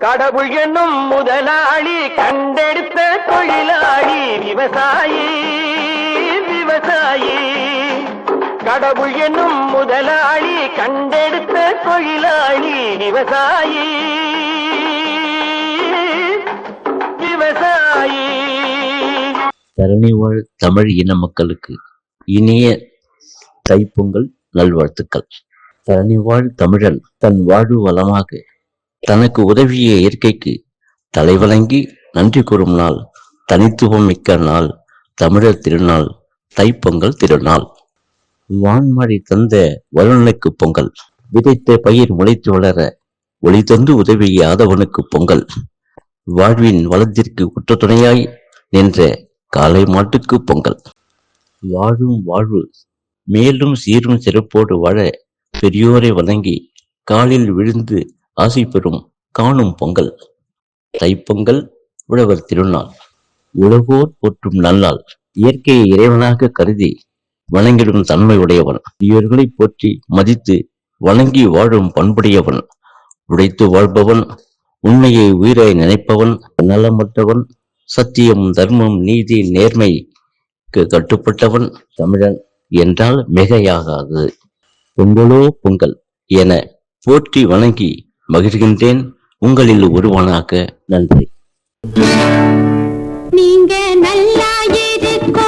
கடவுள் என்னும் முதலாளி கண்டெடுத்த தொழிலாளி விவசாயி விவசாயி. கடவுள் என்னும் முதலாளி கண்டெடுத்த தொழிலாளி விவசாயி விவசாயி. தரணி வாழ் தமிழ் இன மக்களுக்கு இனிய தைப்பொங்கல் நல்வாழ்த்துக்கள். தரணி வாழ் தமிழன் தன் வாழ்வு வளமாக தனக்கு உதவிய இயற்கைக்கு தலைவணங்கி நன்றி கூறும் நாள், தனித்துவம் மிக்க நாள், தமிழர் திருநாள், தைப்பொங்கல் திருநாள். வான்மழை தந்த வருணனுக்கு பொங்கல், விதைத்த பயிர் முளைத்து வளர ஒளி தந்து உதவிய ஆதவனுக்கு பொங்கல், வாழ்வின் வளத்திற்கு உற்ற துணையாய் நின்ற காளை மாட்டுக்கு பொங்கல். வாழும் வாழ்வு மேலும் சீரும் சிறப்போடு வாழ பெரியோரை வணங்கி காலில் விழுந்து ஆசை பெறும் காணும் பொங்கல். தைப்பொங்கல் உழவர் திருநாள், உலகோர் போற்றும் நல்லாள், இயற்கையை இறைவனாக கருதி வணங்கிடும் தன்மை உடையவன், பெரியோர்களை போற்றி மதித்து வணங்கி வாழும் பண்புடையவன், உழைத்து வாழ்பவன், உண்மையை உயிரை நினைப்பவன், நலமற்றவன், சத்தியம் தர்மம் நீதி நேர்மைக்கு கட்டுப்பட்டவன் தமிழன் என்றால் மிகையாகாது. பொங்கலோ பொங்கல் என போற்றி வணங்கி மகிழ்கின்றேன் உங்களில் ஒருவனாக. நன்றி. நீங்க நல்லா இருக்கோ